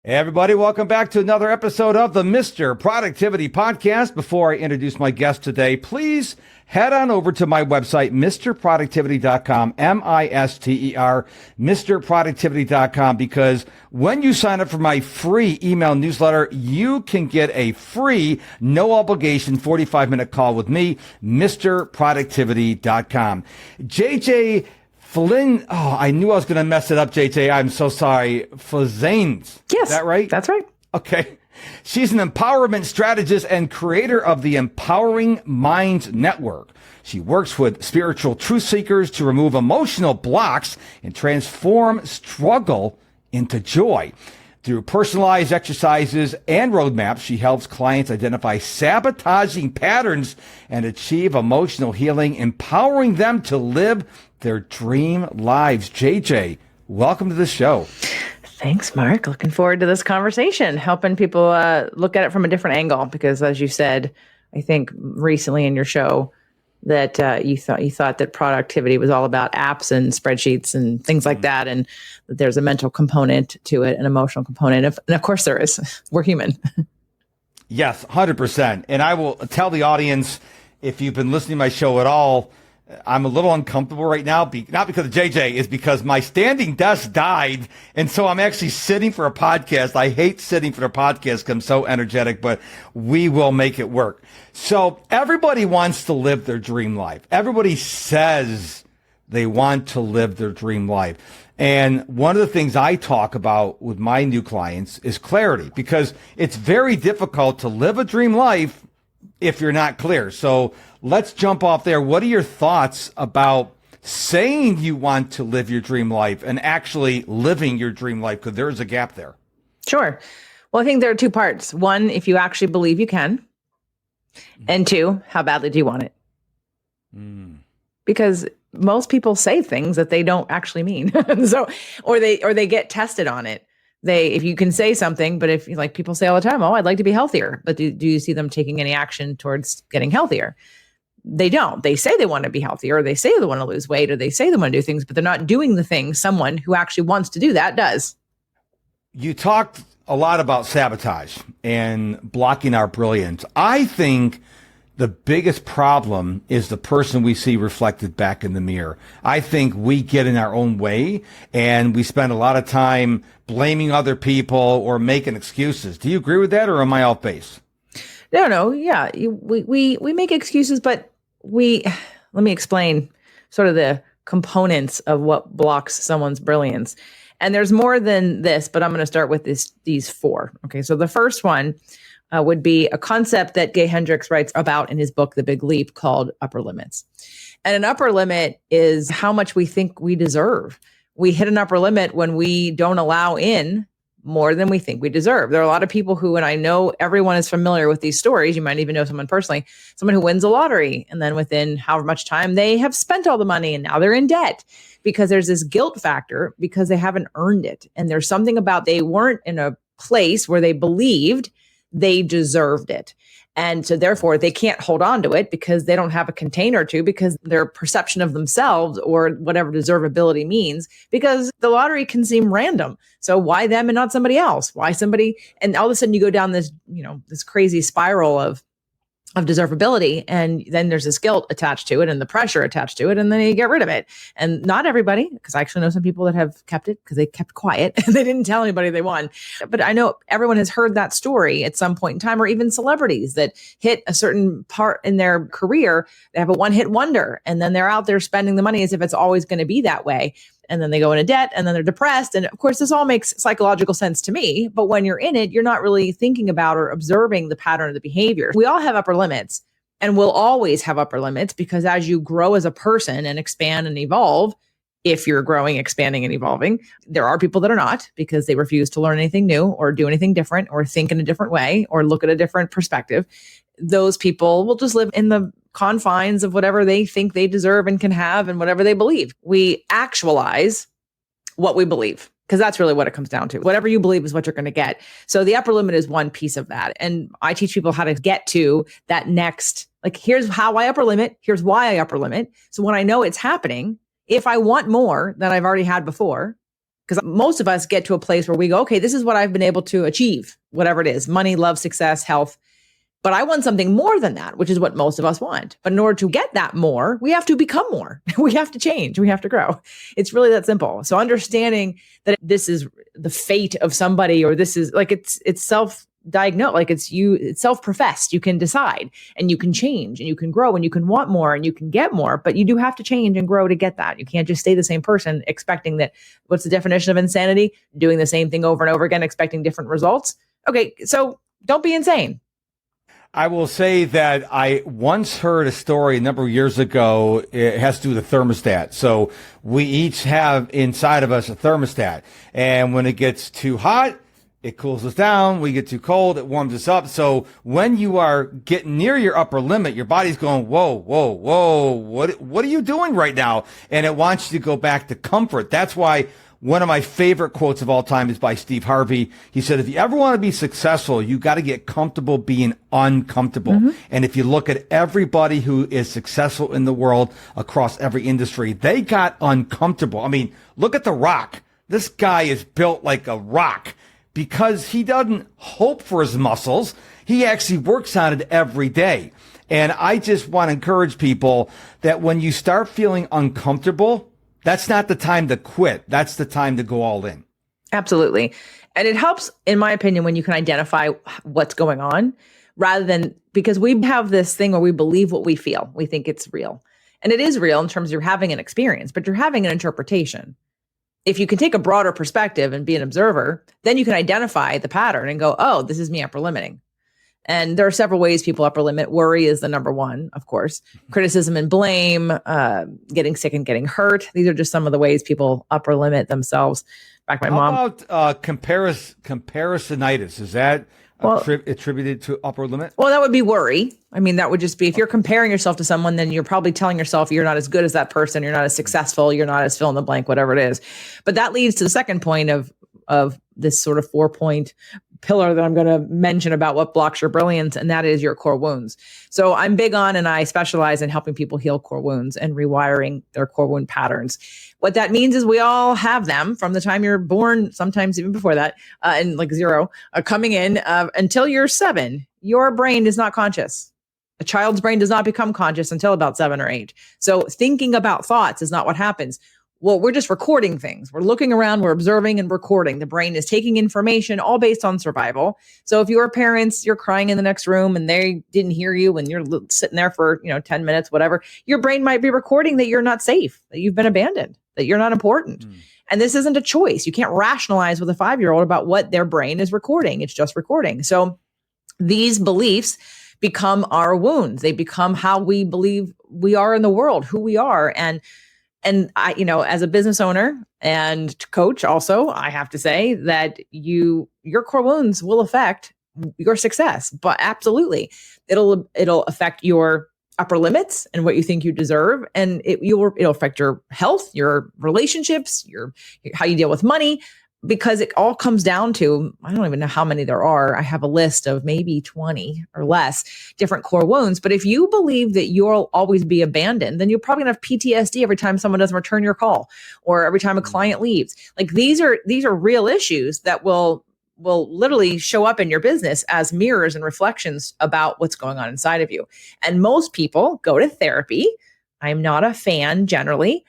Hey everybody, welcome back to another episode of the Mr. Productivity Podcast. Before I introduce my guest today, please head on over to my website, mrproductivity.com, M-I-S-T-E-R, mrproductivity.com, because when you sign up for my free email newsletter, you can get a free, no obligation 45-minute call with me, mrproductivity.com. JJ I knew I was going to mess it up, JJ. I'm so sorry. Flizanes. Yes. Is that right? That's right. Okay. She's an empowerment strategist and creator of the Empowering Minds Network. She works with spiritual truth seekers to remove emotional blocks and transform struggle into joy. Through personalized exercises and roadmaps, she helps clients identify sabotaging patterns and achieve emotional healing, empowering them to live their dream lives. JJ, welcome to the show. Thanks, Mark. Looking forward to this conversation, helping people look at it from a different angle. Because as you said, I think recently in your show that you thought that productivity was all about apps and spreadsheets and things like that, and that there's a mental component to it, an emotional component, and of course there is. We're human. Yes, 100%. And I will tell the audience, if you've been listening to my show at all, I'm a little uncomfortable right now, not because of JJ, it's because my standing desk died, and so I'm actually sitting for a podcast. I hate sitting for a podcast because I'm so energetic, but we will make it work. So everybody wants to live their dream life. Everybody says they want to live their dream life. And one of the things I talk about with my new clients is clarity, because it's very difficult to live a dream life if you're not clear. So let's jump off there. What are your thoughts about saying you want to live your dream life and actually living your dream life? Because there is a gap there. Sure. Well, I think there are two parts. One, if you actually believe you can. And two, how badly do you want it? Because most people say things that they don't actually mean. or they get tested on it. If you can say something, but if like people say all the time, oh, I'd like to be healthier, but do you see them taking any action towards getting healthier? They don't. They say they want to be healthier, or they say they want to lose weight, or they say they want to do things, but they're not doing the things someone who actually wants to do that does. You talked a lot about sabotage and blocking our brilliance. I think the biggest problem is the person we see reflected back in the mirror. I think we get in our own way and we spend a lot of time blaming other people or making excuses. Do you agree with that, or am I off base? No. Yeah. We make excuses, but let me explain sort of the components of what blocks someone's brilliance. And there's more than this, but I'm going to start with these four. Okay. So the first one would be a concept that Gay Hendricks writes about in his book, The Big Leap, called upper limits. And an upper limit is how much we think we deserve. We hit an upper limit when we don't allow in more than we think we deserve. There are a lot of people who, and I know everyone is familiar with these stories, you might even know someone personally, someone who wins the lottery, and then within however much time they have spent all the money and now they're in debt because there's this guilt factor because they haven't earned it. And there's something about they weren't in a place where they believed they deserved it. And so therefore they can't hold on to it because they don't have a container to, because their perception of themselves or whatever deservability means, because the lottery can seem random. So why them and not somebody else? Why somebody? And all of a sudden you go down this, this crazy spiral of deservability. And then there's this guilt attached to it and the pressure attached to it. And then you get rid of it. And not everybody, because I actually know some people that have kept it because they kept quiet and they didn't tell anybody they won. But I know everyone has heard that story at some point in time, or even celebrities that hit a certain part in their career. They have a one-hit wonder, and then they're out there spending the money as if it's always going to be that way. And then they go into debt, and then they're depressed. And of course, this all makes psychological sense to me. But when you're in it, you're not really thinking about or observing the pattern of the behavior. We all have upper limits, and we'll always have upper limits, because as you grow as a person and expand and evolve, if you're growing, expanding, and evolving, there are people that are not, because they refuse to learn anything new or do anything different or think in a different way or look at a different perspective. Those people will just live in the confines of whatever they think they deserve and can have and whatever they believe. We actualize what we believe, because that's really what it comes down to. Whatever you believe is what you're going to get. So the upper limit is one piece of that. And I teach people how to get to that next, like, here's how I upper limit. Here's why I upper limit. So when I know it's happening, if I want more than I've already had before, Because most of us get to a place where we go, okay, this is what I've been able to achieve, whatever it is, money, love, success, health. But I want something more than that, which is what most of us want. But in order to get that more, we have to become more. We have to change. We have to grow. It's really that simple. So understanding that this is the fate of somebody, or this is like, it's self-diagnosed, like it's self-professed. You can decide and you can change and you can grow and you can want more and you can get more, but you do have to change and grow to get that. You can't just stay the same person expecting that. What's the definition of insanity? Doing the same thing over and over again, expecting different results. Okay. So don't be insane. I will say that I once heard a story a number of years ago. It has to do with the thermostat. So we each have inside of us a thermostat. And when it gets too hot, it cools us down. We get too cold, it warms us up. So when you are getting near your upper limit, your body's going, whoa, whoa, whoa, what are you doing right now? And it wants you to go back to comfort. That's why one of my favorite quotes of all time is by Steve Harvey. He said, if you ever want to be successful, you got to get comfortable being uncomfortable. Mm-hmm. And if you look at everybody who is successful in the world across every industry, they got uncomfortable. I mean, look at The Rock. This guy is built like a rock because he doesn't hope for his muscles. He actually works on it every day. And I just want to encourage people that when you start feeling uncomfortable, that's not the time to quit. That's the time to go all in. Absolutely. And it helps, in my opinion, when you can identify what's going on rather than, because we have this thing where we believe what we feel. We think it's real. And it is real in terms of you're having an experience, but you're having an interpretation. If you can take a broader perspective and be an observer, then you can identify the pattern and go, oh, this is me upper limiting. And there are several ways people upper limit. Worry is the number one, of course. Criticism and blame, getting sick and getting hurt. These are just some of the ways people upper limit themselves. Back my mom. How about comparisonitis? Is that attributed to upper limit? Well, that would be worry. I mean, that would just be, if you're comparing yourself to someone, then you're probably telling yourself you're not as good as that person. You're not as successful. You're not as fill in the blank, whatever it is. But that leads to the second point of this sort of 4-point pillar that I'm going to mention about what blocks your brilliance, and that is your core wounds. So I'm big on, and I specialize in helping people heal core wounds and rewiring their core wound patterns. What that means is we all have them from the time you're born, sometimes even before that, and like 0, coming in until you're 7. Your brain is not conscious. A child's brain does not become conscious until about 7 or 8. So thinking about thoughts is not what happens. Well, we're just recording things. We're looking around, we're observing and recording. The brain is taking information all based on survival. So if your parents, you're crying in the next room and they didn't hear you and you're sitting there for, 10 minutes, whatever, your brain might be recording that you're not safe, that you've been abandoned, that you're not important. And this isn't a choice. You can't rationalize with a 5-year-old about what their brain is recording. It's just recording. So these beliefs become our wounds. They become how we believe we are in the world, who we are. And I, as a business owner and coach also, I have to say that your core wounds will affect your success, but absolutely it'll affect your upper limits and what you think you deserve. And it'll affect your health, your relationships, how you deal with money, because it all comes down to, I don't even know how many there are. I have a list of maybe 20 or less different core wounds. But if you believe that you'll always be abandoned, then you're probably gonna have PTSD every time someone doesn't return your call or every time a client leaves. Like these are real issues that will literally show up in your business as mirrors and reflections about what's going on inside of you. And most people go to therapy. I'm not a fan generally.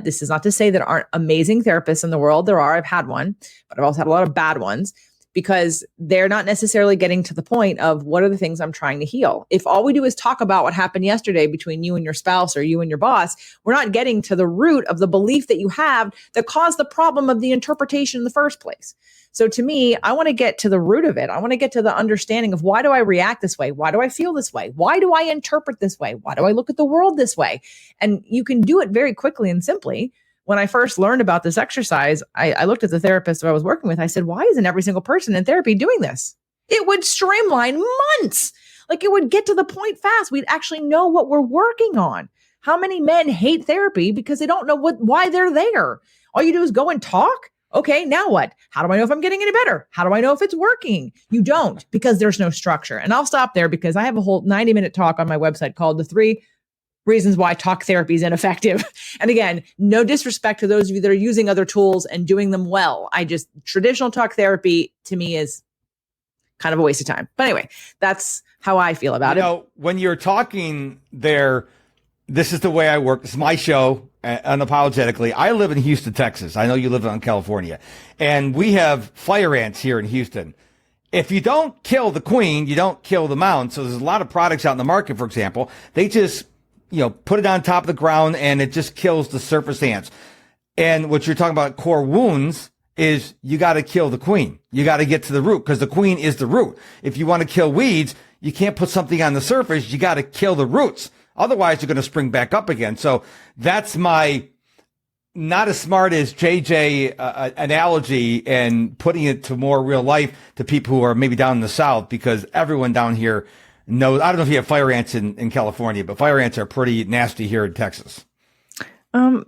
This is not to say there aren't amazing therapists in the world. There are. I've had one, but I've also had a lot of bad ones because they're not necessarily getting to the point of what are the things I'm trying to heal. If all we do is talk about what happened yesterday between you and your spouse or you and your boss, we're not getting to the root of the belief that you have that caused the problem of the interpretation in the first place. So to me, I want to get to the root of it. I want to get to the understanding of why do I react this way? Why do I feel this way? Why do I interpret this way? Why do I look at the world this way? And you can do it very quickly and simply. When I first learned about this exercise, I looked at the therapist that I was working with. I said, why isn't every single person in therapy doing this? It would streamline months. Like it would get to the point fast. We'd actually know what we're working on. How many men hate therapy because they don't know why they're there? All you do is go and talk. Okay, now what? How do I know if I'm getting any better? How do I know if it's working? You don't, because there's no structure. And I'll stop there because I have a whole 90-minute talk on my website called The 3 reasons why talk therapy is ineffective. And again, no disrespect to those of you that are using other tools and doing them well. Traditional talk therapy to me is kind of a waste of time. But anyway, that's how I feel about it. When you're talking there, this is the way I work. This is my show, unapologetically. I live in Houston, Texas. I know you live in California. And we have fire ants here in Houston. If you don't kill the queen, you don't kill the mound. So there's a lot of products out in the market, for example. They just, put it on top of the ground and it just kills the surface ants. And what you're talking about, core wounds, is you got to kill the queen. You got to get to the root because the queen is the root. If you want to kill weeds, you can't put something on the surface. You got to kill the roots. Otherwise, you're going to spring back up again. So that's my not as smart as JJ analogy and putting it to more real life to people who are maybe down in the South, because everyone down here knows. I don't know if you have fire ants in California, but fire ants are pretty nasty here in Texas.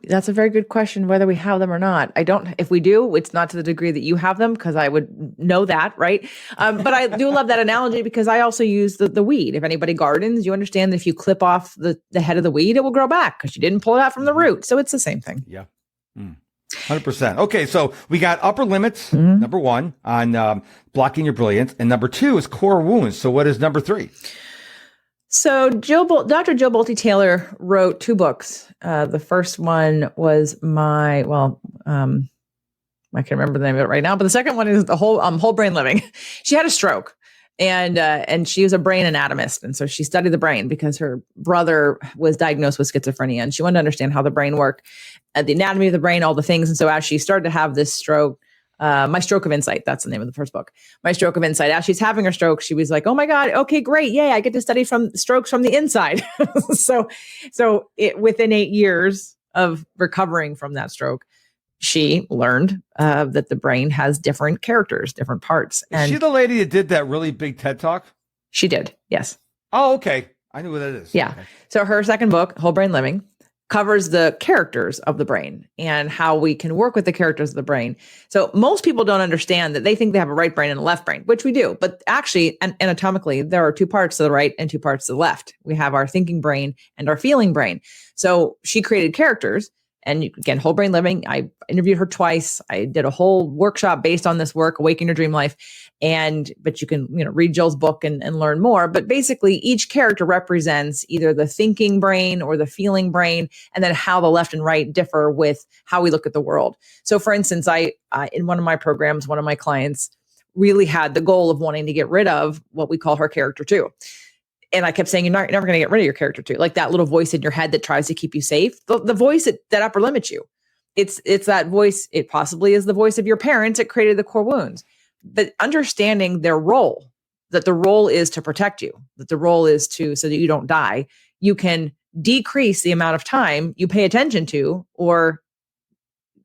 That's a very good question, whether we have them or not. If we do, it's not to the degree that you have them, because I would know that, right? But I do love that analogy because I also use the weed. If anybody gardens, you understand that if you clip off the head of the weed, it will grow back because you didn't pull it out from the root. So it's the same thing. Yeah. 100%. Okay. So we got upper limits, number one, on blocking your brilliance. And number two is core wounds. So what is number three? So Dr. Jill Bolte Taylor wrote 2 books. The first one was I can't remember the name of it right now, but the second one is the whole brain living. She had a stroke, and she was a brain anatomist, and so she studied the brain because her brother was diagnosed with schizophrenia, and she wanted to understand how the brain worked, the anatomy of the brain, all the things. And so as she started to have this stroke, My Stroke of Insight, that's the name of the first book. My Stroke of Insight. As she's having her stroke, she was like, "Oh my God, okay, great, yay! I get to study from strokes from the inside." Within 8 years of recovering from that stroke, she learned that the brain has different characters, different parts. Is she the lady that did that really big TED Talk? She did, yes. Oh, okay. I knew what that is. Yeah. Okay. So her second book, Whole Brain Living, covers the characters of the brain and how we can work with the characters of the brain. So most people don't understand that. They think they have a right brain and a left brain, which we do. But actually, anatomically, there are 2 parts to the right and 2 parts to the left. We have our thinking brain and our feeling brain. So she created characters. And again, Whole Brain Living, I interviewed her twice. I did a whole workshop based on this work, Awaken Your Dream Life. But you can, read Jill's book and learn more. But basically, each character represents either the thinking brain or the feeling brain, and then how the left and right differ with how we look at the world. So for instance, I in one of my programs, one of my clients really had the goal of wanting to get rid of what we call her character 2. And I kept saying, you're never going to get rid of your character 2. Like that little voice in your head that tries to keep you safe. The voice that upper limits you. It's that voice. It possibly is the voice of your parents. It created the core wounds. But understanding their role, that the role is to protect you, that the role is so that you don't die, you can decrease the amount of time you pay attention to or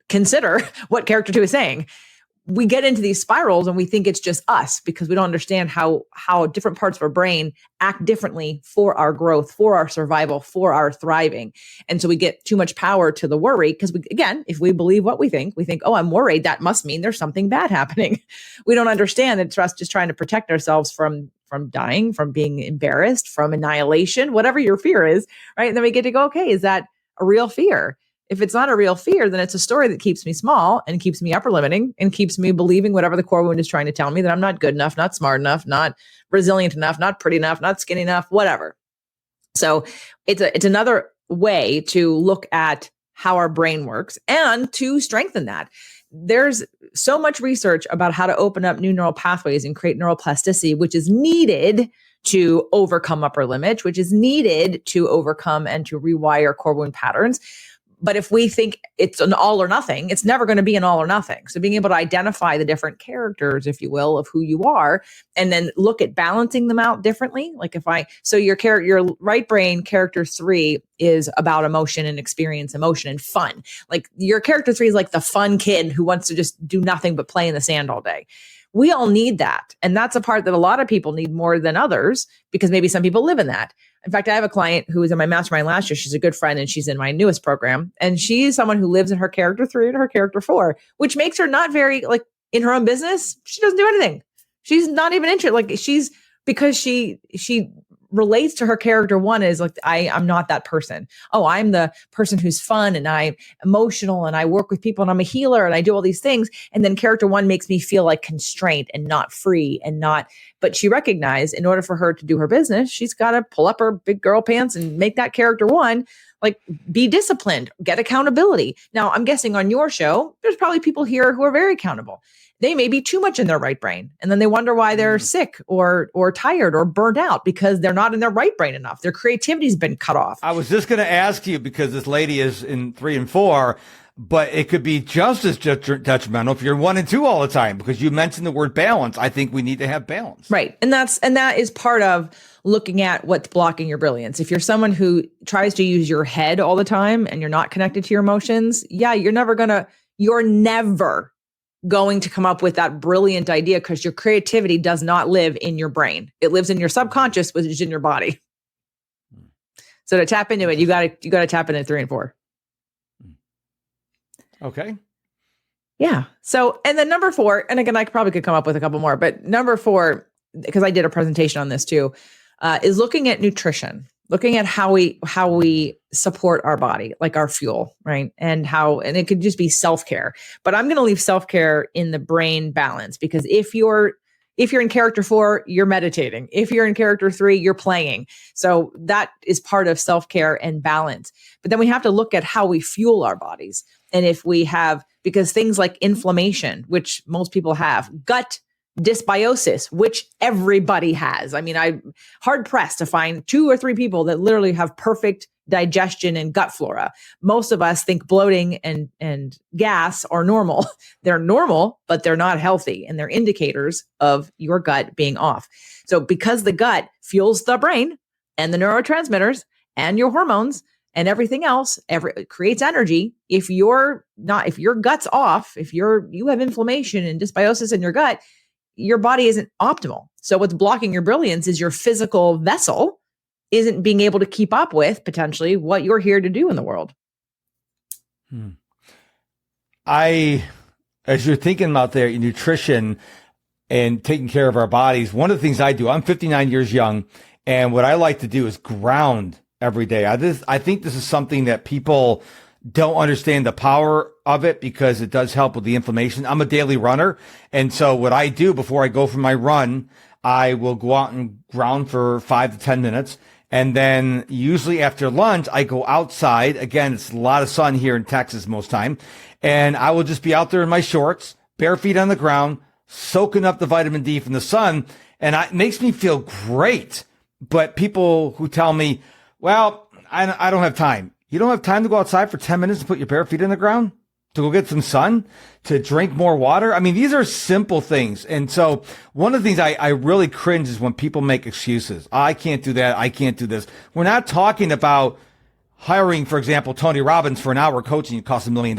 consider what character 2 is saying. We get into these spirals and we think it's just us because we don't understand how different parts of our brain act differently for our growth, for our survival, for our thriving. And so we get too much power to the worry because if we believe what we think, oh, I'm worried. That must mean there's something bad happening. We don't understand that it's us just trying to protect ourselves from dying, from being embarrassed, from annihilation, whatever your fear is, right? And then we get to go, okay, is that a real fear? If it's not a real fear, then it's a story that keeps me small and keeps me upper limiting and keeps me believing whatever the core wound is trying to tell me, that I'm not good enough, not smart enough, not resilient enough, not pretty enough, not skinny enough, whatever. So it's another way to look at how our brain works and to strengthen that. There's so much research about how to open up new neural pathways and create neuroplasticity, which is needed to overcome upper limits, which is needed to overcome and to rewire core wound patterns. But if we think it's an all or nothing, it's never going to be an all or nothing. So being able to identify the different characters, if you will, of who you are, and then look at balancing them out differently. Like your right brain character 3 is about emotion and experience, emotion and fun. Like your character 3 is like the fun kid who wants to just do nothing but play in the sand all day. We all need that. And that's a part that a lot of people need more than others because maybe some people live in that. In fact, I have a client who was in my mastermind last year. She's a good friend and she's in my newest program. And she's someone who lives in her character 3 and her character 4, which makes her not very in her own business. She doesn't do anything. She's not even interested. Because she relates to her character one is like, I'm not that person. Oh, I'm the person who's fun and I'm emotional and I work with people and I'm a healer and I do all these things. And then character one makes me feel like constraint and not free and not, but she recognized in order for her to do her business, she's got to pull up her big girl pants and make that character one, like be disciplined, get accountability. Now, I'm guessing on your show, there's probably people here who are very accountable. They may be too much in their right brain. And then they wonder why they're sick or tired or burnt out because they're not in their right brain enough. Their creativity's been cut off. I was just going to ask you, because this lady is in 3 and 4, but it could be just as detrimental if you're 1 and 2 all the time, because you mentioned the word balance. I think we need to have balance. Right. And that is part of looking at what's blocking your brilliance. If you're someone who tries to use your head all the time and you're not connected to your emotions, you're never going to come up with that brilliant idea because your creativity does not live in your brain. It lives in your subconscious, which is in your body. So to tap into it, you got to tap into 3 and 4. Okay. Yeah. So, and then number 4, and again, I probably could come up with a couple more, but number 4, because I did a presentation on this too, is looking at nutrition. Looking at how we support our body, like our fuel, right? And it could just be self-care. But I'm going to leave self-care in the brain balance, because if you're in character 4, you're meditating. If you're in character 3, you're playing. So that is part of self-care and balance. But then we have to look at how we fuel our bodies. And if we have, because things like inflammation, which most people have, gut dysbiosis, which everybody has. I mean, I'm hard pressed to find 2 or 3 people that literally have perfect digestion and gut flora. Most of us think bloating and gas are normal. They're normal, but they're not healthy. And they're indicators of your gut being off. So because the gut fuels the brain and the neurotransmitters and your hormones and everything else, it creates energy. If your gut's off, if you have inflammation and dysbiosis in your gut, your body isn't optimal. So what's blocking your brilliance is your physical vessel isn't being able to keep up with potentially what you're here to do in the world. As you're thinking about their nutrition and taking care of our bodies, one of the things I do, I'm 59 years young, and what I like to do is ground every day. I think this is something that people don't understand the power of it, because it does help with the inflammation. I'm a daily runner. And so what I do before I go for my run, I will go out and ground for 5 to 10 minutes. And then usually after lunch, I go outside. Again, it's a lot of sun here in Texas most time. And I will just be out there in my shorts, bare feet on the ground, soaking up the vitamin D from the sun. And it makes me feel great. But people who tell me, well, I don't have time. You don't have time to go outside for 10 minutes to put your bare feet in the ground, to go get some sun, to drink more water? I mean, these are simple things. And so one of the things I really cringe is when people make excuses. I can't do that. I can't do this. We're not talking about hiring, for example, Tony Robbins for an hour coaching. It costs $1 million.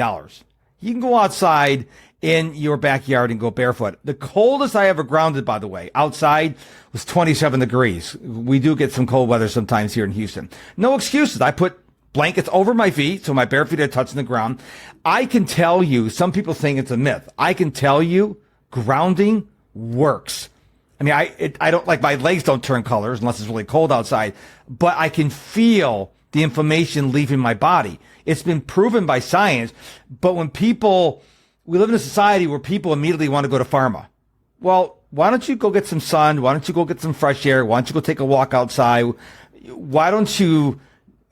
You can go outside in your backyard and go barefoot. The coldest I ever grounded, by the way, outside was 27 degrees. We do get some cold weather sometimes here in Houston. No excuses. I put blankets over my feet so my bare feet are touching the ground. I can tell you, some people think it's a myth. I can tell you grounding works. I mean, I don't, like, my legs don't turn colors unless it's really cold outside, but I can feel the inflammation leaving my body. It's been proven by science. But when we live in a society where people immediately want to go to pharma. Well, why don't you go get some sun? Why don't you go get some fresh air? Why don't you go take a walk outside? Why don't you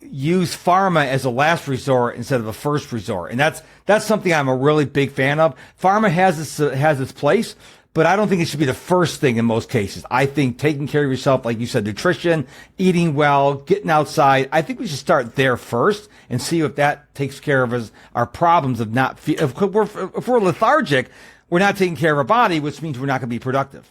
use pharma as a last resort instead of a first resort? And that's something I'm a really big fan of. Pharma has its place, but I don't think it should be the first thing in most cases. I think taking care of yourself, like you said, nutrition, eating well, getting outside, I think we should start there first and see if that takes care of our problems of if we're lethargic, we're not taking care of our body, which means we're not going to be productive.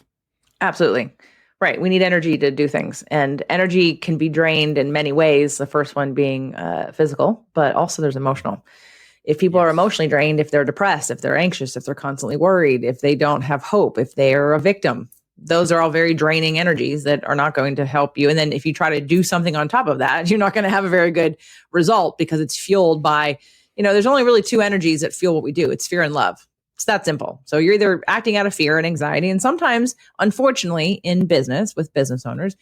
Absolutely. Right. We need energy to do things, and energy can be drained in many ways. The first one being physical, but also there's emotional. If people are emotionally drained, if they're depressed, if they're anxious, if they're constantly worried, if they don't have hope, if they are a victim, those are all very draining energies that are not going to help you. And then if you try to do something on top of that, you're not going to have a very good result, because it's fueled by, there's only really 2 energies that fuel what we do. It's fear and love. It's that simple. So you're either acting out of fear and anxiety. And sometimes, unfortunately, in business with business owners,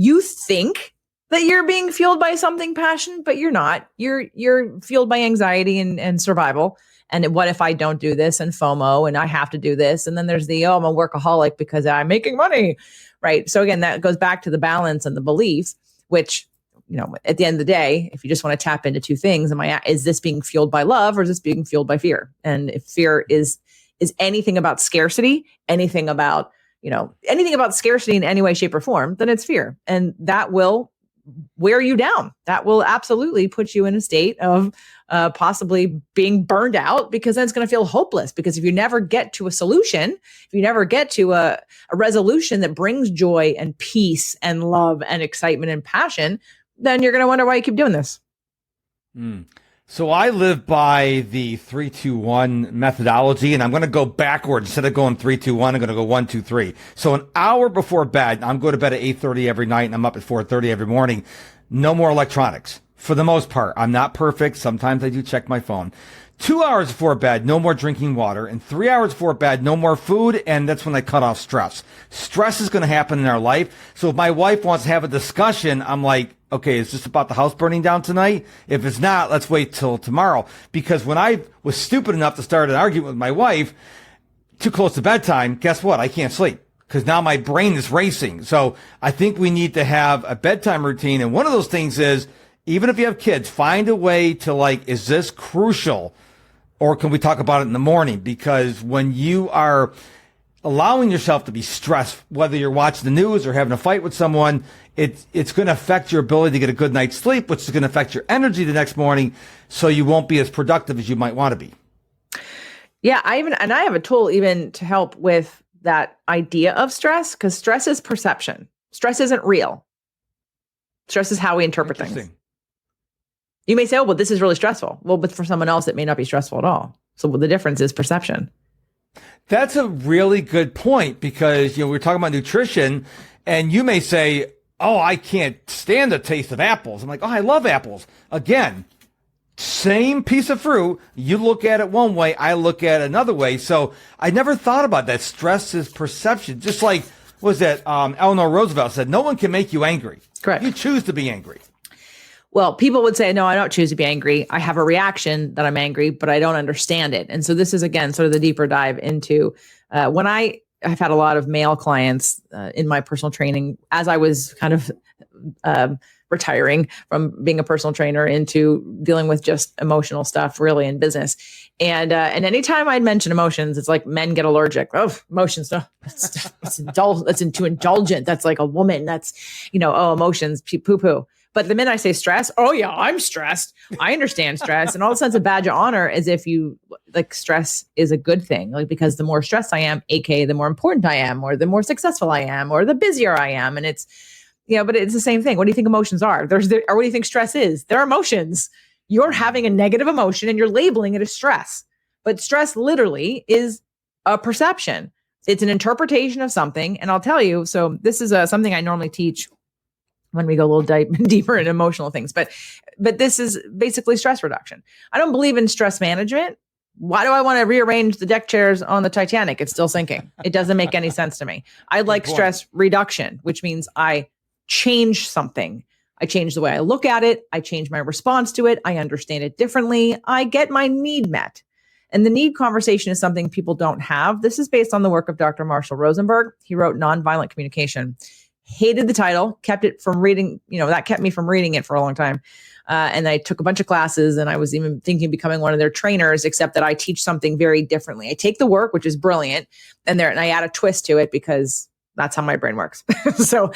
you think that you're being fueled by something passionate, but you're not. You're fueled by anxiety and survival. And what if I don't do this, and FOMO, and I have to do this? And then there's I'm a workaholic because I'm making money, right? So again, that goes back to the balance and the belief, which, at the end of the day, if you just want to tap into two things, is this being fueled by love, or is this being fueled by fear? And if fear is anything about scarcity, anything about scarcity in any way, shape, or form, then it's fear. And that will wear you down. That will absolutely put you in a state of possibly being burned out, because then it's going to feel hopeless. Because if you never get to a solution, if you never get to a resolution that brings joy and peace and love and excitement and passion, then you're going to wonder why you keep doing this. So I live by the 3-2-1 methodology, and I'm going to go backwards. Instead of going 3-2-1, I'm going to go 1-2-3. So an hour before bed, I'm going to bed at 8:30 every night, and I'm up at 4:30 every morning. No more electronics. For the most part, I'm not perfect. Sometimes I do check my phone. 2 hours before bed, no more drinking water. And 3 hours before bed, no more food. And that's when I cut off stress. Stress is going to happen in our life. So if my wife wants to have a discussion, I'm like, okay, is this about the house burning down tonight? If it's not, let's wait till tomorrow. Because when I was stupid enough to start an argument with my wife too close to bedtime, guess what? I can't sleep, because now my brain is racing. So I think we need to have a bedtime routine. And one of those things is, even if you have kids, find a way to is this crucial, or can we talk about it in the morning? Because when you are allowing yourself to be stressed, whether you're watching the news or having a fight with someone, it's going to affect your ability to get a good night's sleep, which is going to affect your energy the next morning, so you won't be as productive as you might want to be. Yeah, I have a tool even to help with that idea of stress, because stress is perception. Stress isn't real. Stress is how we interpret things. You may say, oh, well, this is really stressful. Well, but for someone else, it may not be stressful at all. So the difference is perception. That's a really good point, because, we're talking about nutrition, and you may say, oh, I can't stand the taste of apples. I'm like, oh, I love apples. Again, same piece of fruit. You look at it one way, I look at it another way. So I never thought about that. Stress is perception. Just like, what was that? Eleanor Roosevelt said, no one can make you angry. Correct. You choose to be angry. Well, people would say, no, I don't choose to be angry. I have a reaction that I'm angry, but I don't understand it. And so this is, again, sort of the deeper dive into when I've had a lot of male clients in my personal training, as I was kind of retiring from being a personal trainer into dealing with just emotional stuff, really, in business. And anytime I'd mention emotions, it's like men get allergic. Oh, emotions, no, it's too indulgent. That's like a woman. That's, emotions, poo-poo. But the minute I say stress, oh yeah, I'm stressed. I understand stress. And all of a sudden it's a badge of honor, as if stress is a good thing. Because the more stressed I am, aka the more important I am, or the more successful I am, or the busier I am. And it's, but it's the same thing. What do you think emotions are? Or what do you think stress is? They're emotions. You're having a negative emotion and you're labeling it as stress. But stress literally is a perception. It's an interpretation of something. And I'll tell you, so this is something I normally teach when we go a little deeper in emotional things. But this is basically stress reduction. I don't believe in stress management. Why do I want to rearrange the deck chairs on the Titanic? It's still sinking. It doesn't make any sense to me. I like stress reduction, which means I change something. I change the way I look at it. I change my response to it. I understand it differently. I get my need met. And the need conversation is something people don't have. This is based on the work of Dr. Marshall Rosenberg. He wrote Nonviolent Communication. Hated the title, kept it from reading, that kept me from reading it for a long time. And I took a bunch of classes, and I was even thinking of becoming one of their trainers, except that I teach something very differently. I take the work, which is brilliant, and I add a twist to it, because that's how my brain works. So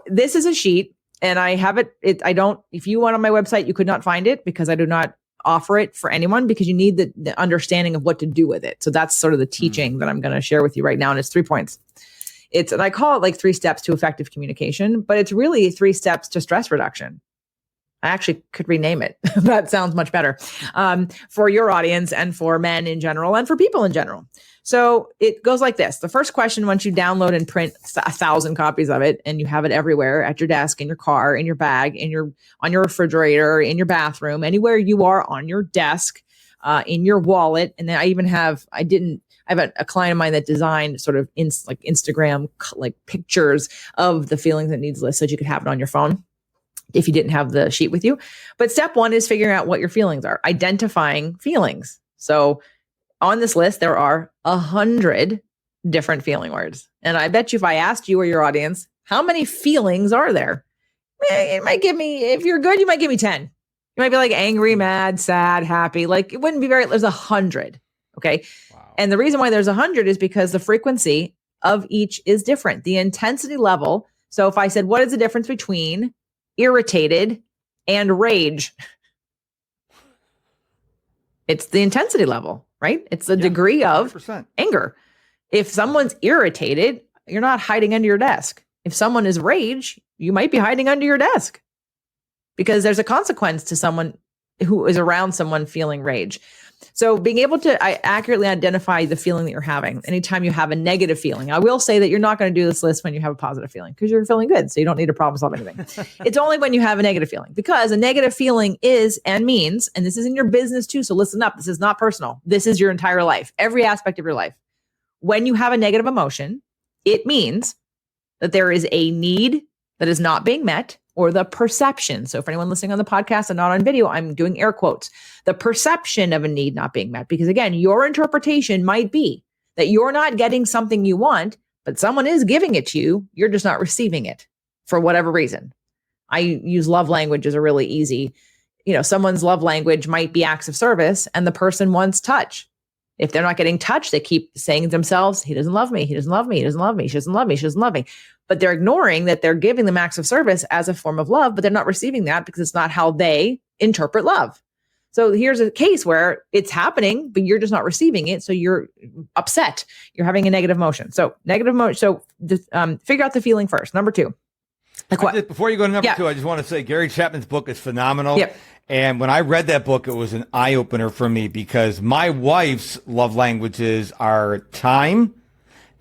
this is a sheet, and I have it. If you went on my website, you could not find it, because I do not offer it for anyone, because you need the understanding of what to do with it. So that's sort of the teaching that I'm going to share with you right now. And it's 3 points. And I call it 3 steps to effective communication, but it's really 3 steps to stress reduction. I actually could rename it. That sounds much better for your audience, and for men in general, and for people in general. So it goes like this. The first question, once you download and print 1,000 copies of it, and you have it everywhere, at your desk, in your car, in your bag, on your refrigerator, in your bathroom, anywhere you are on your desk, in your wallet. And then I I have a client of mine that designed sort of like Instagram, like pictures of the feelings and needs list so that you could have it on your phone if you didn't have the sheet with you. But step one is figuring out what your feelings are, identifying feelings. So on this list, there are 100 different feeling words. And I bet you if I asked you or your audience, how many feelings are there? It might give me, if you're good, you might give me 10. You might be like angry, mad, sad, happy. Like it wouldn't be there's 100. Okay. Wow. And the reason why there's 100 is because the frequency of each is different. The intensity level. So if I said, what is the difference between irritated and rage? It's the intensity level, right? It's the degree of 100%. Anger. If someone's irritated, you're not hiding under your desk. If someone is rage, you might be hiding under your desk because there's a consequence to someone who is around someone feeling rage. So being able to accurately identify the feeling that you're having anytime you have a negative feeling. I will say that you're not going to do this list when you have a positive feeling because you're feeling good. So you don't need to problem solve anything. It's only when you have a negative feeling, because a negative feeling is and means, and this is in your business too. So listen up. This is not personal. This is your entire life, every aspect of your life. When you have a negative emotion, it means that there is a need that is not being met, or the perception. So for anyone listening on the podcast and not on video, I'm doing air quotes, the perception of a need not being met. Because again, your interpretation might be that you're not getting something you want, but someone is giving it to you. You're just not receiving it for whatever reason. I use love language as a really easy, someone's love language might be acts of service and the person wants touch. If they're not getting touched, they keep saying to themselves, he doesn't love me. He doesn't love me. He doesn't love me. She doesn't love me. She doesn't love me. But they're ignoring that they're giving them acts of service as a form of love, but they're not receiving that because it's not how they interpret love. So here's a case where it's happening, but you're just not receiving it. So you're upset. You're having a negative emotion. So negative emotion. So figure out the feeling first. Number two. Before you go to number two, I just want to say Gary Chapman's book is phenomenal. Yep. And when I read that book, it was an eye-opener for me because my wife's love languages are time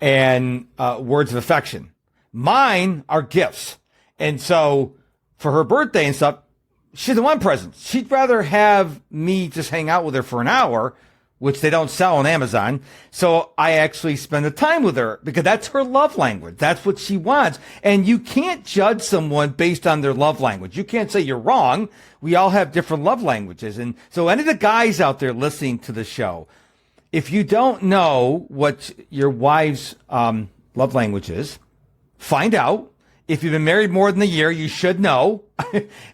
and words of affection. Mine are gifts. And so for her birthday and stuff, she doesn't want presents. She'd rather have me just hang out with her for an hour, which they don't sell on Amazon. So I actually spend the time with her because that's her love language. That's what she wants. And you can't judge someone based on their love language. You can't say you're wrong. We all have different love languages. And so any of the guys out there listening to the show, if you don't know what your wife's love language is, find out. If you've been married more than a year, you should know.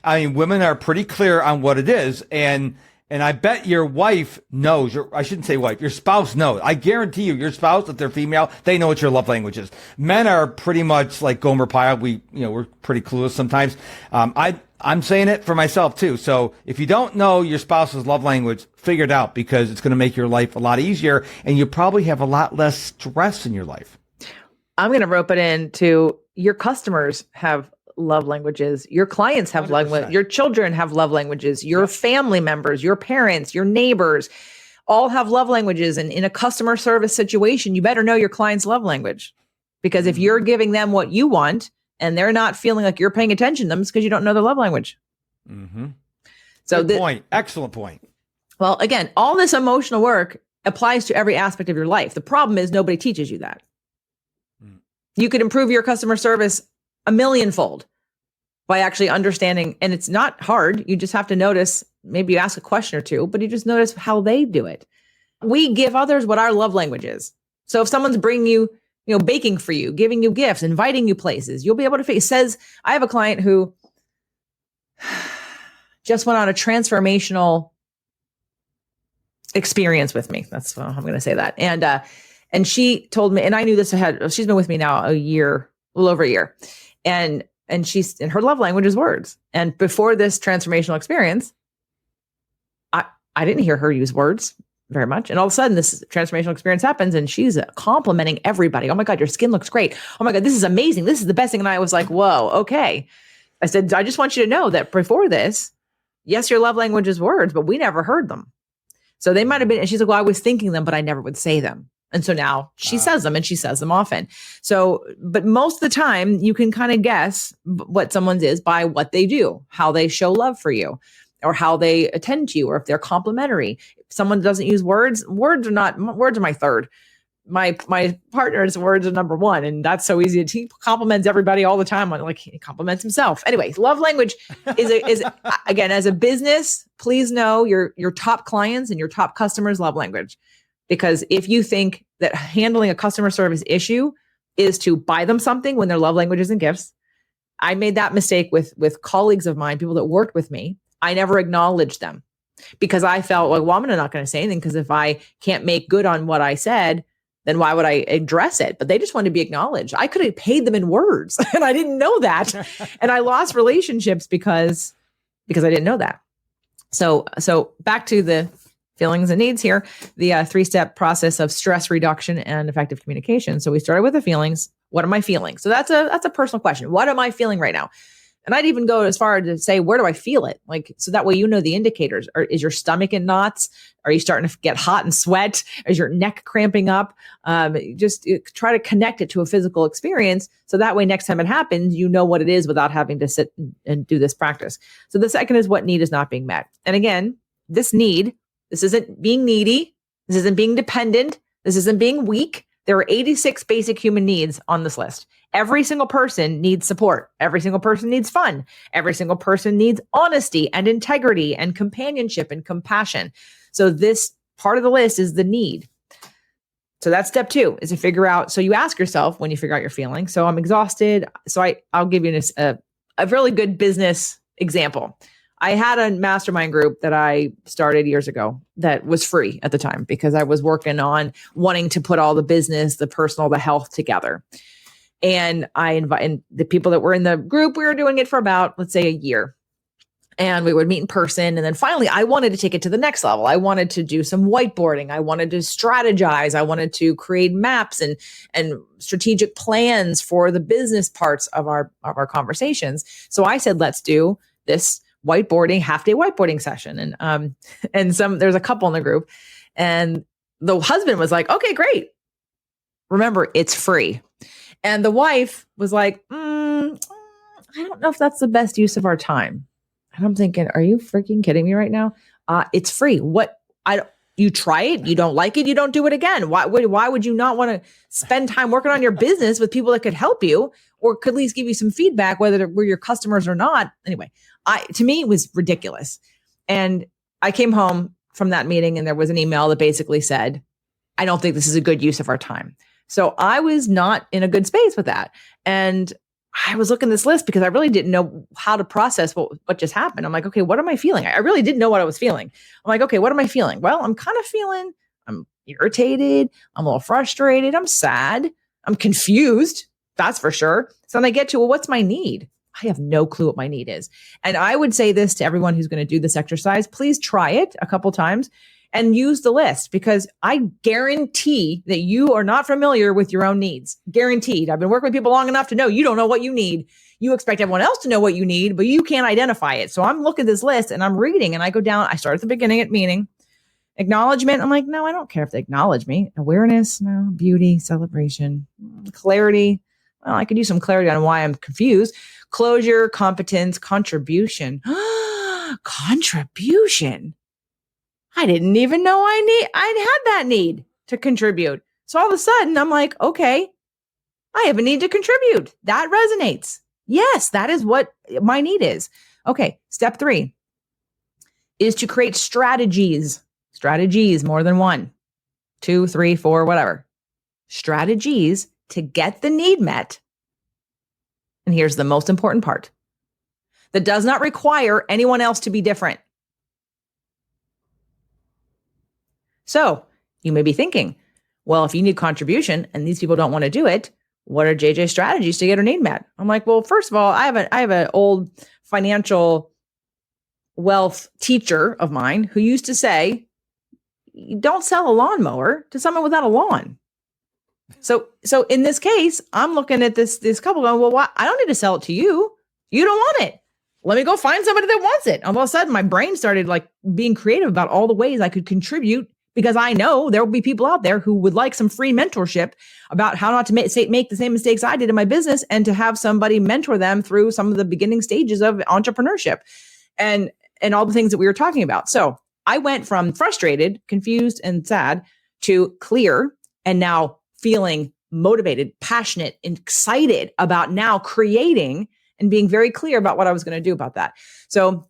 I mean, women are pretty clear on what it is. And I bet your wife knows, I shouldn't say wife, your spouse knows. I guarantee you, your spouse, if they're female, they know what your love language is. Men are pretty much like Gomer Pyle. We're pretty clueless sometimes. I'm saying it for myself too. So if you don't know your spouse's love language, figure it out because it's going to make your life a lot easier and you probably have a lot less stress in your life. I'm going to rope it into your customers have love languages. Your clients have love languages. Your children have love languages. Your family members, your parents, your neighbors all have love languages. And in a customer service situation, you better know your client's love language. Because if you're giving them what you want and they're not feeling like you're paying attention to them, it's because you don't know their love language. Mm-hmm. So good point. Excellent point. Well, again, all this emotional work applies to every aspect of your life. The problem is nobody teaches you that. You could improve your customer service a millionfold by actually understanding. And it's not hard. You just have to notice, maybe you ask a question or two, but you just notice how they do it. We give others what our love language is. So if someone's bringing you, baking for you, giving you gifts, inviting you places, you'll be able to says, I have a client who just went on a transformational experience with me. That's how I'm going to say that. And she told me, and I knew this ahead. She's been with me now a little over a year. And her love language is words. And before this transformational experience, I didn't hear her use words very much. And all of a sudden this transformational experience happens and she's complimenting everybody. Oh my God, your skin looks great. Oh my God, this is amazing. This is the best thing. And I was like, whoa, okay. I said, I just want you to know that before this, yes, your love language is words, but we never heard them. So they might've been, and she's like, well, I was thinking them, but I never would say them. And so now she says them and she says them often. So, but most of the time you can kind of guess what someone's is by what they do, how they show love for you or how they attend to you, or if they're complimentary. If someone doesn't use words are my third. my partner's words are number one, and that's so easy. He compliments everybody all the time. Like he compliments himself. Anyway, love language is again, as a business, please know your top clients and your top customers love language, because if you think that handling a customer service issue is to buy them something when their love language isn't gifts, I made that mistake with colleagues of mine, people that worked with me. I never acknowledged them because I felt like, well, I'm not going to say anything, because if I can't make good on what I said, then why would I address it? But they just wanted to be acknowledged. I could have paid them in words and I didn't know that. And I lost relationships because I didn't know that. So back to the feelings and needs here, the 3-step process of stress reduction and effective communication. So we started with the feelings. What am I feeling? So that's a personal question. What am I feeling right now? And I'd even go as far as to say, where do I feel it? Like, so that way, you know, the indicators. Is your stomach in knots? Are you starting to get hot and sweat? Is your neck cramping up? Just try to connect it to a physical experience. So that way, next time it happens, you know what it is without having to sit and do this practice. So the second is, what need is not being met? And again, this isn't being needy. This isn't being dependent. This isn't being weak. There are 86 basic human needs on this list. Every single person needs support. Every single person needs fun. Every single person needs honesty and integrity and companionship and compassion. So this part of the list is the need. So that's step 2, is to figure out. So you ask yourself when you figure out your feeling. So I'm exhausted. So I'll give you a really good business example. I had a mastermind group that I started years ago that was free at the time, because I was working on wanting to put all the business, the personal, the health together. And I invited the people that were in the group. We were doing it for about, let's say, a year. And we would meet in person. And then finally, I wanted to take it to the next level. I wanted to do some whiteboarding. I wanted to strategize. I wanted to create maps and strategic plans for the business parts of our conversations. So I said, let's do this whiteboarding, half-day whiteboarding session. And there's a couple in the group. And the husband was like, okay, great. Remember, it's free. And the wife was like, I don't know if that's the best use of our time. And I'm thinking, are you freaking kidding me right now? It's free. You try it, you don't like it, you don't do it again. Why would you not want to spend time working on your business with people that could help you or could at least give you some feedback, whether we're your customers or not? Anyway, to me, it was ridiculous. And I came home from that meeting and there was an email that basically said, I don't think this is a good use of our time. So I was not in a good space with that. And I was looking at this list because I really didn't know how to process what just happened. I'm like, okay, what am I feeling? I really didn't know what I was feeling. I'm like, okay, what am I feeling? Well, I'm kind of feeling, I'm irritated. I'm a little frustrated. I'm sad. I'm confused. That's for sure. So then I get to, well, what's my need? I have no clue what my need is. And I would say this to everyone who's going to do this exercise, please try it a couple times and use the list, because I guarantee that you are not familiar with your own needs. Guaranteed. I've been working with people long enough to know you don't know what you need. You expect everyone else to know what you need, but you can't identify it. So I'm looking at this list and I'm reading and I go down. I start at the beginning at meaning, acknowledgement. I'm like, no, I don't care if they acknowledge me. Awareness, no. Beauty, celebration, clarity. Well, I could use some clarity on why I'm confused. Closure, competence, contribution. Contribution. I didn't even know I had that need to contribute. So all of a sudden I'm like, okay, I have a need to contribute. That resonates. Yes, that is what my need is. Okay. Step 3 is to create strategies, more than 1, 2, 3, 4, whatever. Strategies to get the need met. And here's the most important part. That does not require anyone else to be different. So you may be thinking, well, if you need contribution and these people don't want to do it, what are JJ's strategies to get her need met? I'm like, well, first of all, I have an old financial wealth teacher of mine who used to say, don't sell a lawnmower to someone without a lawn. So in this case, I'm looking at this couple going, well, I don't need to sell it to you. You don't want it. Let me go find somebody that wants it. All of a sudden, my brain started like being creative about all the ways I could contribute, because I know there will be people out there who would like some free mentorship about how not to make the same mistakes I did in my business, and to have somebody mentor them through some of the beginning stages of entrepreneurship and all the things that we were talking about. So I went from frustrated, confused, and sad to clear and now feeling motivated, passionate, and excited about now creating and being very clear about what I was going to do about that. So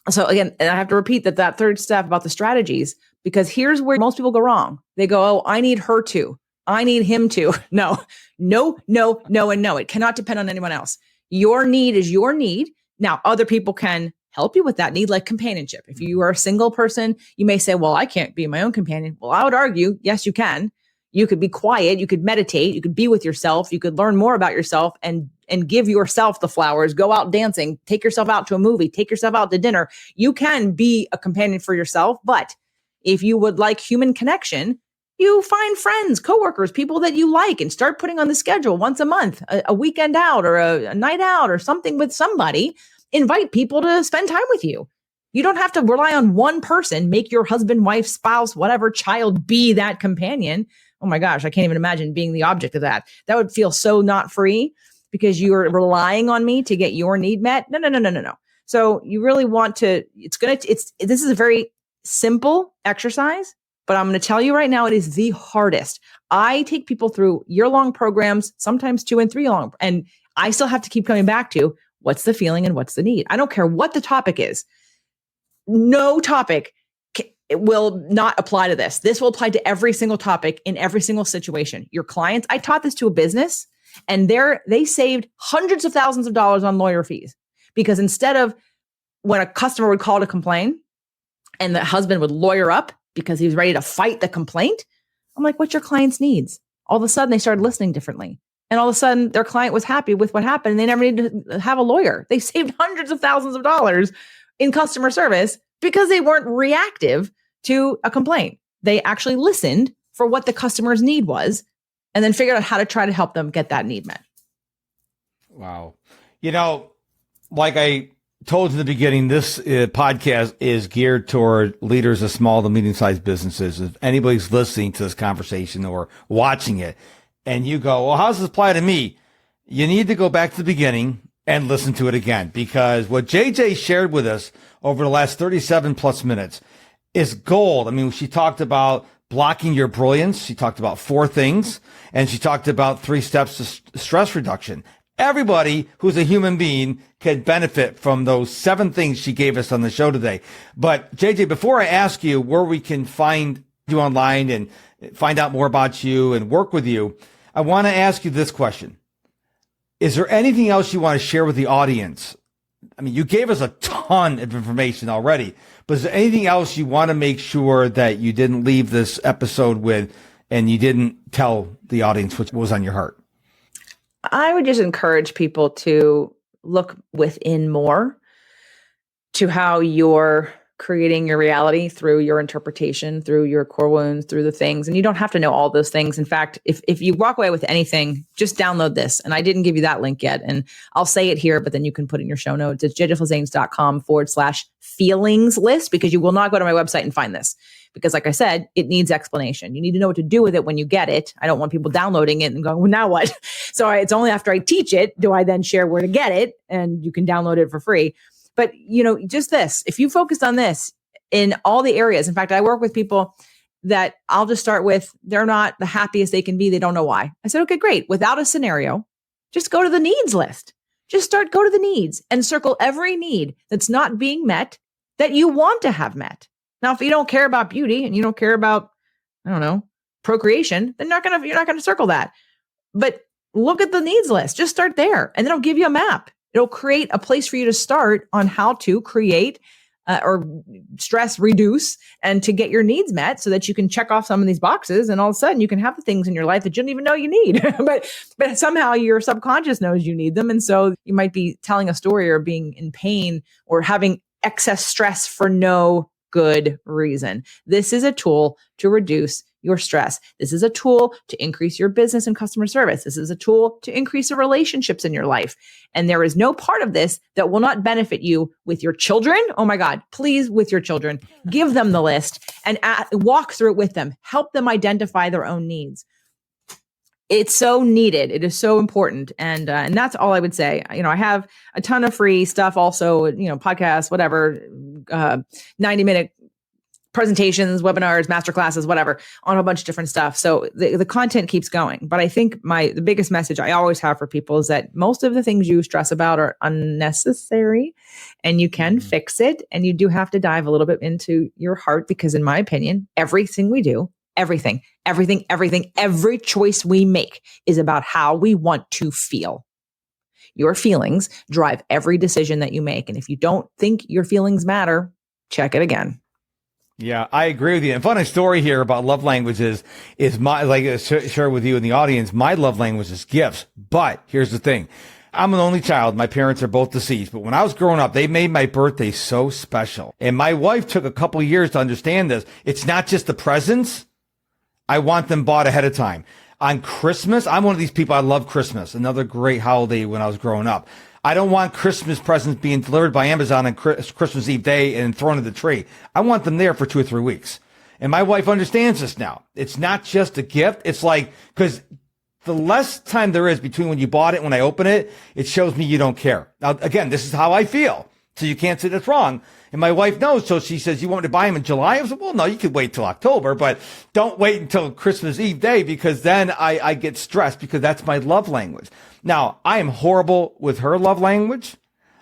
again, and I have to repeat that third step about the strategies, because here's where most people go wrong. They go, oh, I need her to, I need him to. No, and no. It cannot depend on anyone else. Your need is your need. Now, other people can help you with that need, like companionship. If you are a single person, you may say, well, I can't be my own companion. Well, I would argue, yes, you can. You could be quiet. You could meditate. You could be with yourself. You could learn more about yourself and give yourself the flowers. Go out dancing. Take yourself out to a movie. Take yourself out to dinner. You can be a companion for yourself. But if you would like human connection, you find friends, coworkers, people that you like, and start putting on the schedule once a month, a weekend out or a night out or something with somebody. Invite people to spend time with you. You don't have to rely on one person. Make your husband, wife, spouse, whatever child be that companion. Oh my gosh, I can't even imagine being the object of that. That would feel so not free because you're relying on me to get your need met. No. So you really want to, this is a very simple exercise, but I'm going to tell you right now, it is the hardest. I take people through year-long programs, sometimes 2 and 3 long, and I still have to keep coming back to what's the feeling and what's the need. I don't care what the topic is. No topic it will not apply to this. This will apply to every single topic in every single situation. Your clients, I taught this to a business, and they saved hundreds of thousands of dollars on lawyer fees, because instead of when a customer would call to complain and the husband would lawyer up because he was ready to fight the complaint, I'm like, what's your client's needs? All of a sudden they started listening differently. And all of a sudden their client was happy with what happened. And they never needed to have a lawyer. They saved hundreds of thousands of dollars in customer service because they weren't reactive to a complaint. They actually listened for what the customer's need was and then figured out how to try to help them get that need met. Wow. Like I told you in the beginning, this podcast is geared toward leaders of small to medium-sized businesses. If anybody's listening to this conversation or watching it and you go, well, how does this apply to me? You need to go back to the beginning and listen to it again, because what JJ shared with us over the last 37 plus minutes is gold. I mean, she talked about blocking your brilliance. She talked about 4 things, and she talked about 3 steps to stress reduction. Everybody who's a human being can benefit from those 7 things she gave us on the show today. But JJ, before I ask you where we can find you online and find out more about you and work with you, I want to ask you this question. Is there anything else you want to share with the audience? I mean, you gave us a ton of information already, but is there anything else you want to make sure that you didn't leave this episode with and you didn't tell the audience what was on your heart? I would just encourage people to look within more to how you're creating your reality through your interpretation, through your core wounds, through the things. And you don't have to know all those things. In fact, if you walk away with anything, just download this. And I didn't give you that link yet. And I'll say it here, but then you can put it in your show notes. It's jjflizanes.com/feelings list, because you will not go to my website and find this. Because like I said, it needs explanation. You need to know what to do with it when you get it. I don't want people downloading it and going, well, now what? So it's only after I teach it do I then share where to get it, and you can download it for free. But, just this, if you focused on this in all the areas, in fact, I work with people that I'll just start with, they're not the happiest they can be. They don't know why. I said, okay, great. Without a scenario, just go to the needs list. Just go to the needs and circle every need that's not being met that you want to have met. Now, if you don't care about beauty and you don't care about, procreation, then you're not going to circle that. But look at the needs list. Just start there, and then it'll give you a map. It'll create a place for you to start on how to create or stress reduce and to get your needs met, so that you can check off some of these boxes, and all of a sudden you can have the things in your life that you didn't even know you need. but somehow your subconscious knows you need them. And so you might be telling a story or being in pain or having excess stress for no good reason. This is a tool to reduce your stress. This is a tool to increase your business and customer service. This is a tool to increase the relationships in your life. And there is no part of this that will not benefit you with your children. Oh my God, please, with your children, give them the list and walk through it with them. Help them identify their own needs. It's so needed. It is so important. And that's all I would say. I have a ton of free stuff also, podcasts, whatever, 90-minute presentations, webinars, master classes, whatever, on a bunch of different stuff. So the content keeps going. But I think the biggest message I always have for people is that most of the things you stress about are unnecessary, and you can fix it. And you do have to dive a little bit into your heart, because in my opinion, everything we do, everything, every choice we make is about how we want to feel. Your feelings drive every decision that you make. And if you don't think your feelings matter, check it again. Yeah, I agree with you. And funny story here about love languages is my, like I share with you in the audience, my love language is gifts. But here's the thing. I'm an only child. My parents are both deceased. But when I was growing up, they made my birthday so special. And my wife took a couple of years to understand this. It's not just the presents. I want them bought ahead of time. On Christmas, I'm one of these people. I love Christmas, another great holiday when I was growing up. I don't want Christmas presents being delivered by Amazon on Christmas Eve day and thrown in the tree. I want them there for 2 or 3 weeks. And my wife understands this now. It's not just a gift. It's like, because the less time there is between when you bought it and when I open it, it shows me you don't care. Now, again, this is how I feel. So you can't say that's wrong. And my wife knows. So she says, you want me to buy them in July? I was like, well, no, you could wait till October, but don't wait until Christmas Eve day, because then I get stressed, because that's my love language. Now, I am horrible with her love language.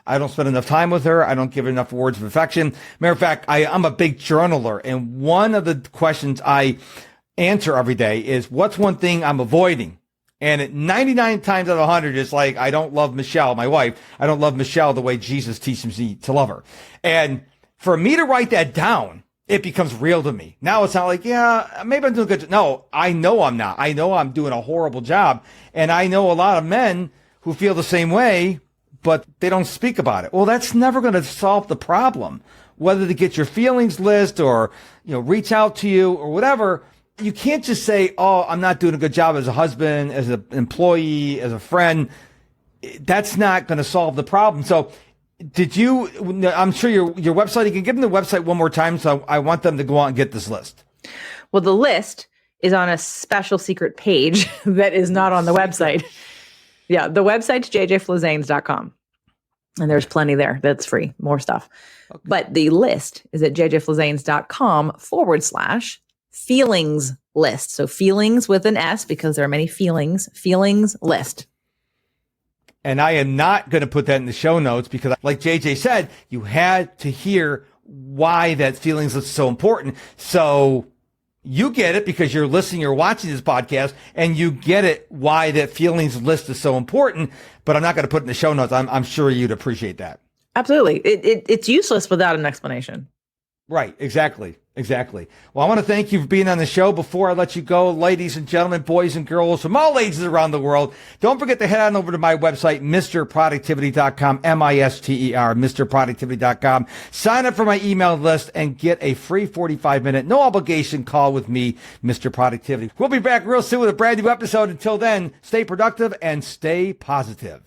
I don't spend enough time with her. I don't give her enough words of affection. Matter of fact, I'm a big journaler. And one of the questions I answer every day is, what's one thing I'm avoiding? And at 99 times out of 100, it's like, I don't love Michelle, my wife. I don't love Michelle the way Jesus teaches me to love her. And for me to write that down, it becomes real to me. Now it's not like, yeah, maybe I'm doing good. No, I know I'm not. I know I'm doing a horrible job. And I know a lot of men who feel the same way, but they don't speak about it. Well, that's never going to solve the problem. Whether to get your feelings list or, reach out to you or whatever. You can't just say, oh, I'm not doing a good job as a husband, as an employee, as a friend. That's not going to solve the problem. So I'm sure your website, you can give them the website one more time. So I want them to go out and get this list. Well, the list is on a special secret page that is not on the website. Yeah, the website's jjflizanes.com. And there's plenty there that's free, more stuff. Okay. But the list is at jjflizanes.com/feelings list. So feelings with an S, because there are many feelings list. And I am not going to put that in the show notes, because like JJ said, you had to hear why that feelings list is so important. So you get it because you're listening, you're watching this podcast, and you get it why that feelings list is so important. But I'm not going to put it in the show notes. I'm sure you'd appreciate that. Absolutely. It's useless without an explanation. Right. Exactly. Well, I want to thank you for being on the show. Before I let you go, ladies and gentlemen, boys and girls from all ages around the world, don't forget to head on over to my website, MrProductivity.com, MISTER, MrProductivity.com. Sign up for my email list and get a free 45-minute, no obligation call with me, Mr. Productivity. We'll be back real soon with a brand new episode. Until then, stay productive and stay positive.